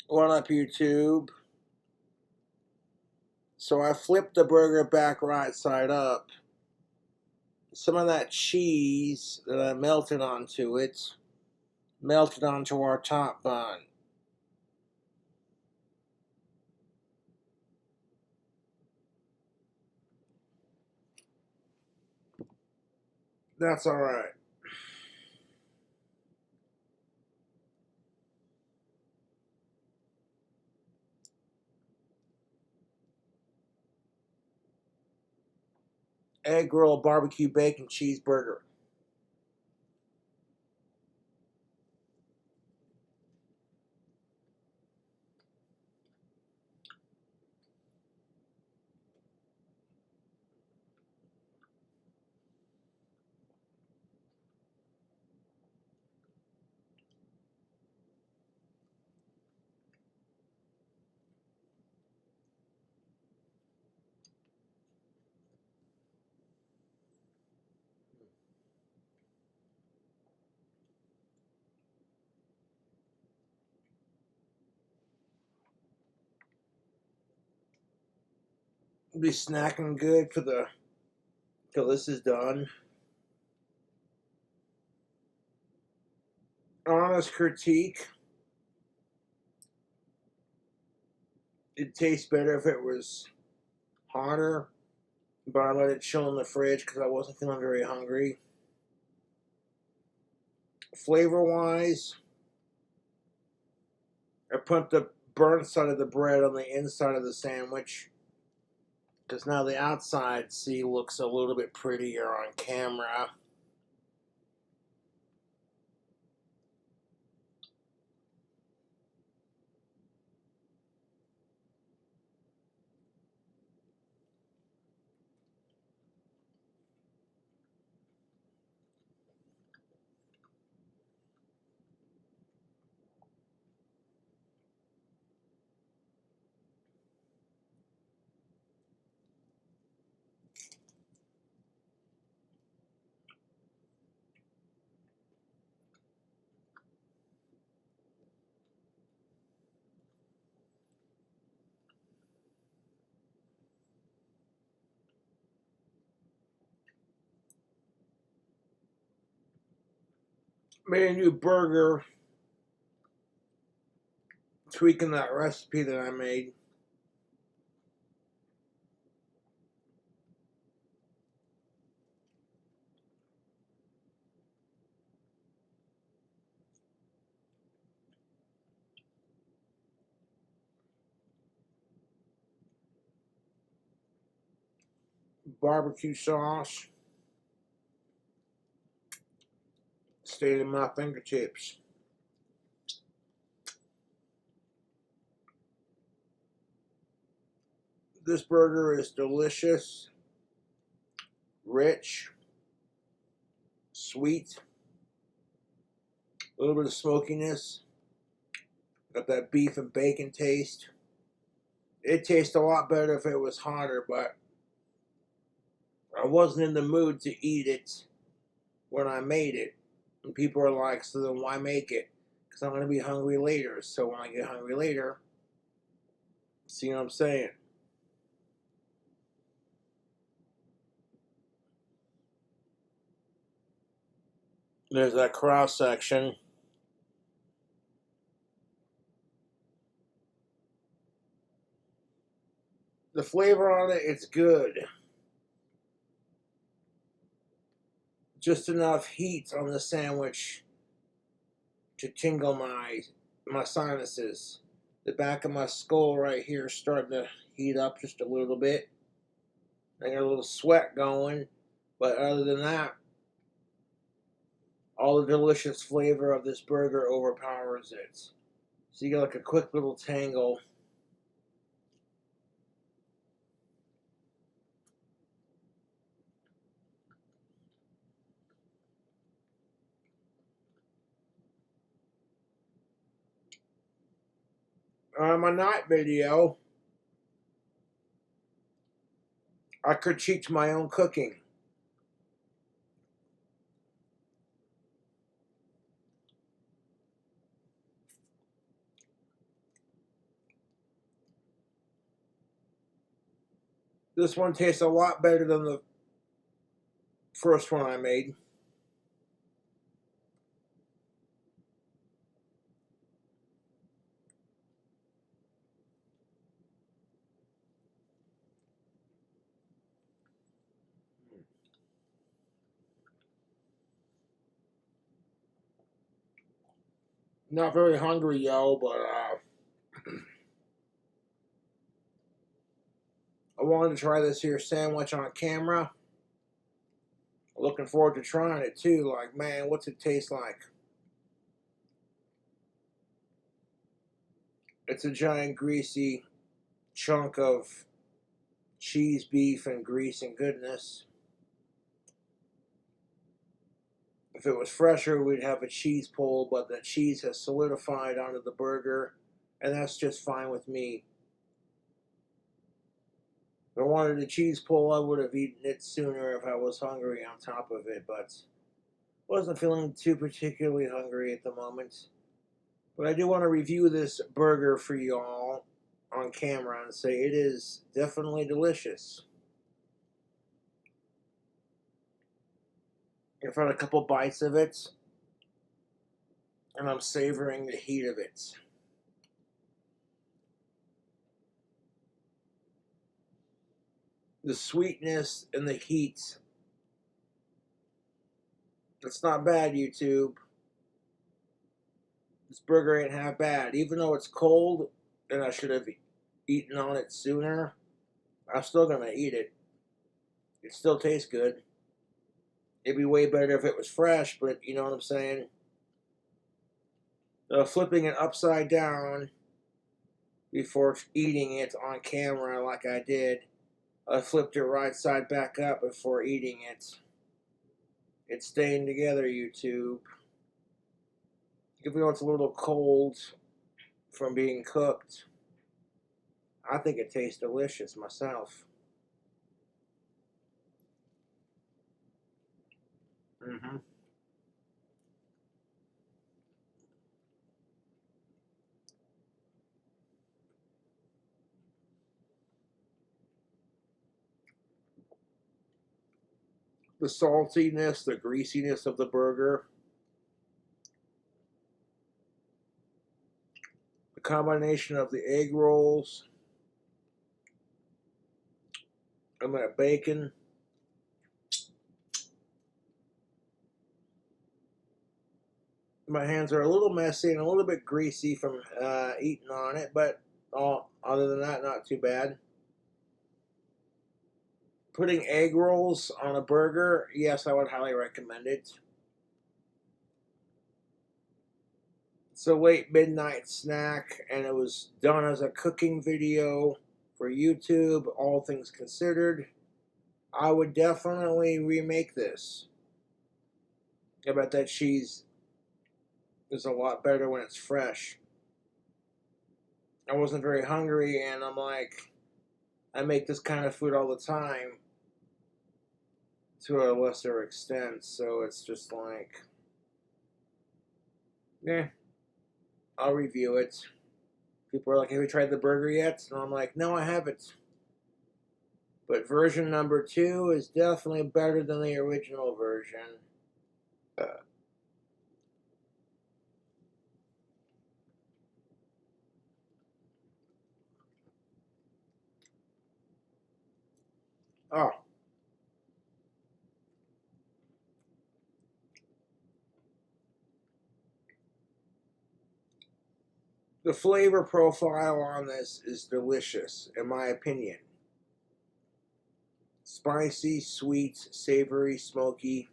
What up, YouTube? So I flipped the burger back right side up. Some of that cheese that I melted onto it melted onto our top bun. That's alright. Egg roll, barbecue bacon, cheeseburger. Be snacking good for till this is done. Honest critique. It'd taste better if it was hotter, but I let it chill in the fridge because I wasn't feeling very hungry. Flavor-wise, I put the burnt side of the bread on the inside of the sandwich because now the outside, see, looks a little bit prettier on camera. Made a new burger, tweaking that recipe that I made. Barbecue sauce stayed in my fingertips. This burger is delicious, rich, sweet, a little bit of smokiness. Got that beef and bacon taste. It tastes a lot better if it was hotter, but I wasn't in the mood to eat it when I made it. And people are like, so then why make it? Because I'm going to be hungry later. So when I get hungry later, see what I'm saying? There's that cross section. The flavor on it, it's good. Just enough heat on the sandwich to tingle my sinuses. The back of my skull right here is starting to heat up just a little bit. I got a little sweat going, but other than that, all the delicious flavor of this burger overpowers it. So you get like a quick little tangle. My night video, I critiqued my own cooking. This one tastes a lot better than the first one I made. Not very hungry, yo, but I wanted to try this here sandwich on camera. Looking forward to trying it too. Like, man, what's it taste like? It's a giant greasy chunk of cheese, beef, and grease and goodness. If it was fresher, we'd have a cheese pull, but the cheese has solidified onto the burger, and that's just fine with me. If I wanted a cheese pull, I would have eaten it sooner if I was hungry on top of it, but wasn't feeling too particularly hungry at the moment. But I do want to review this burger for y'all on camera and say it is definitely delicious. I've had a couple bites of it, and I'm savoring the heat of it. The sweetness and the heat. It's not bad, YouTube. This burger ain't half bad. Even though it's cold and I should have eaten on it sooner, I'm still gonna eat it. It still tastes good. It'd be way better if it was fresh, but you know what I'm saying? Flipping it upside down before eating it on camera like I did, I flipped it right side back up before eating it. It's staying together, YouTube. Even though it's a little cold from being cooked, I think it tastes delicious myself. The saltiness, the greasiness of the burger, the combination of the egg rolls and that bacon. My hands are a little messy and a little bit greasy from eating on it, but other than that, not too bad. Putting egg rolls on a burger, yes, I would highly recommend it. It's a late midnight snack, and it was done as a cooking video for YouTube, all things considered. I would definitely remake this. I bet that cheese is a lot better when it's fresh. I wasn't very hungry, and I'm like, I make this kind of food all the time to a lesser extent, so it's just like, yeah, I'll review it. People are like, have you tried the burger yet? And I'm like, no, I haven't. But version number 2 is definitely better than the original version. Oh. The flavor profile on this is delicious, in my opinion. Spicy, sweet, savory, smoky.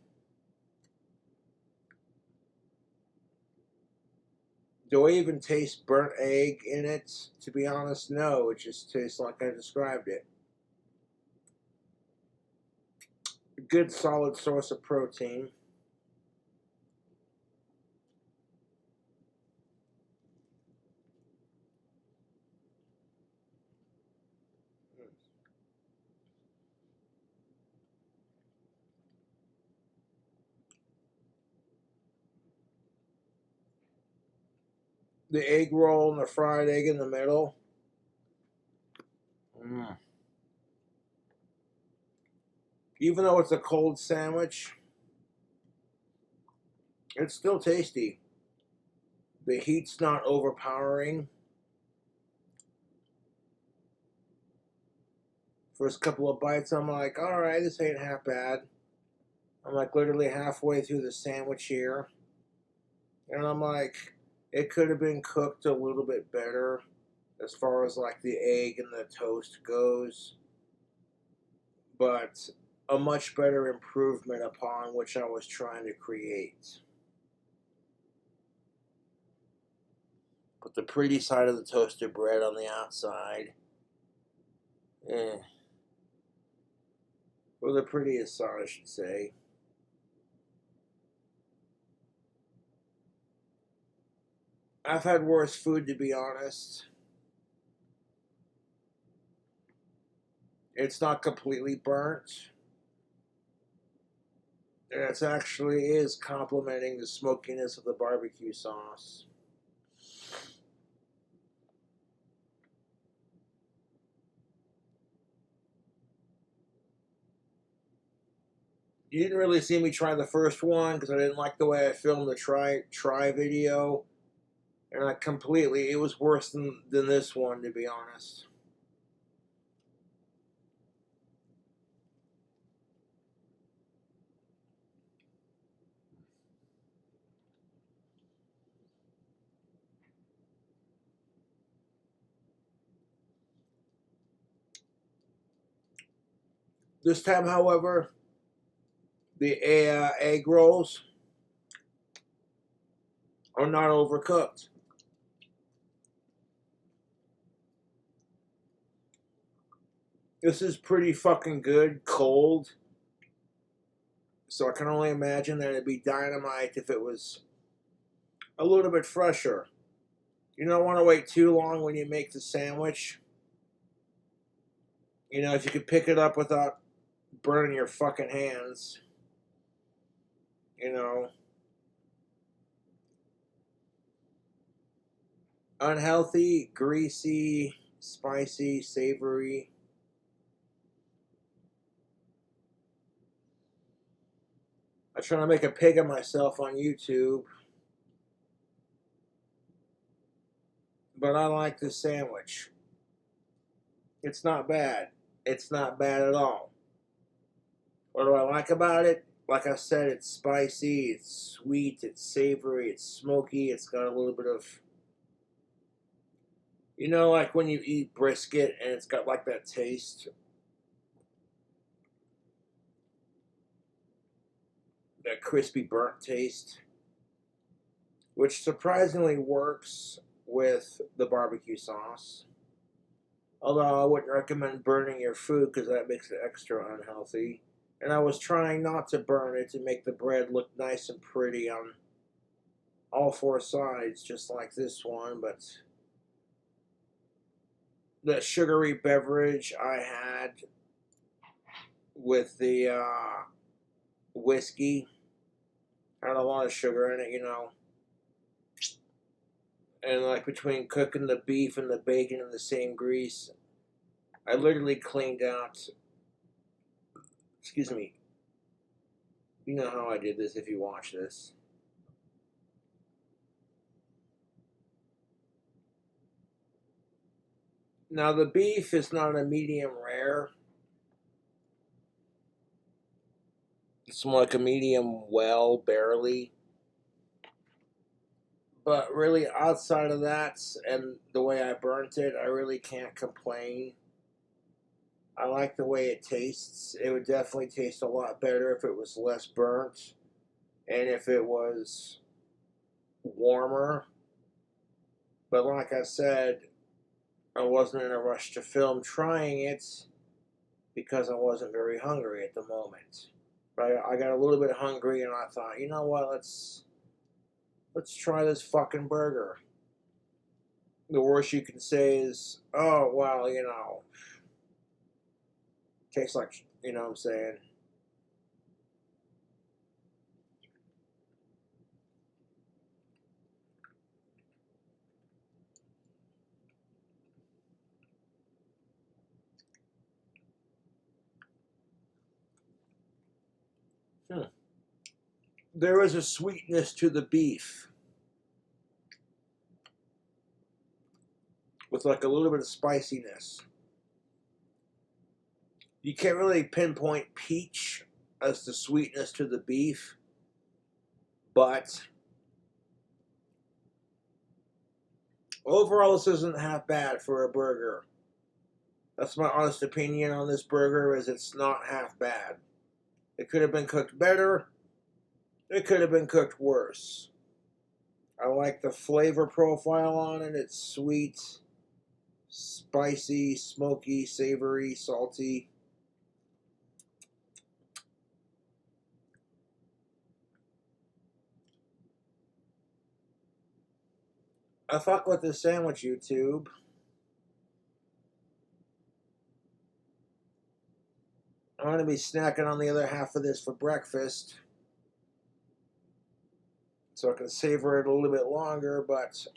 Do I even taste burnt egg in it? To be honest, no. It just tastes like I described it. A good solid source of protein. The egg roll and the fried egg in the middle. Even though it's a cold sandwich, it's still tasty. The heat's not overpowering. First couple of bites, I'm like, alright, this ain't half bad. I'm like literally halfway through the sandwich here. And I'm like, it could have been cooked a little bit better as far as like the egg and the toast goes. But a much better improvement upon which I was trying to create. Put the pretty side of the toasted bread on the outside. Or the prettiest side, I should say. I've had worse food, to be honest. It's not completely burnt. And it actually is complementing the smokiness of the barbecue sauce. You didn't really see me try the first one because I didn't like the way I filmed the try video. And it was worse than this one, to be honest. This time, however, the egg rolls are not overcooked. This is pretty fucking good, cold. So I can only imagine that it'd be dynamite if it was a little bit fresher. You don't want to wait too long when you make the sandwich. You know, if you could pick it up without burning your fucking hands. You know. Unhealthy, greasy, spicy, savory. I try to make a pig of myself on YouTube. But I like this sandwich. It's not bad. It's not bad at all. What do I like about it? Like I said, it's spicy, it's sweet, it's savory, it's smoky, it's got a little bit of... You know, like when you eat brisket and it's got like that taste? That crispy burnt taste? Which surprisingly works with the barbecue sauce. Although I wouldn't recommend burning your food because that makes it extra unhealthy. And I was trying not to burn it to make the bread look nice and pretty on all four sides, just like this one, but the sugary beverage I had with the whiskey had a lot of sugar in it, you know. And like between cooking the beef and the bacon in the same grease, I literally cleaned out, excuse me, you know how I did this if you watch this. Now the beef is not a medium rare. It's more like a medium well, barely. But really, outside of that and the way I burnt it, I really can't complain. I like the way it tastes. It would definitely taste a lot better if it was less burnt and if it was warmer. But like I said, I wasn't in a rush to film trying it because I wasn't very hungry at the moment. But I got a little bit hungry and I thought, you know what, let's try this fucking burger. The worst you can say is, oh, well, you know, tastes like, you know what I'm saying? There is a sweetness to the beef with like a little bit of spiciness. You can't really pinpoint peach as the sweetness to the beef, but overall this isn't half bad for a burger. That's my honest opinion on this burger, is it's not half bad. It could have been cooked better. It could have been cooked worse. I like the flavor profile on it. It's sweet, spicy, smoky, savory, salty. I fuck with this sandwich, YouTube. I'm going to be snacking on the other half of this for breakfast, so I can savor it a little bit longer, but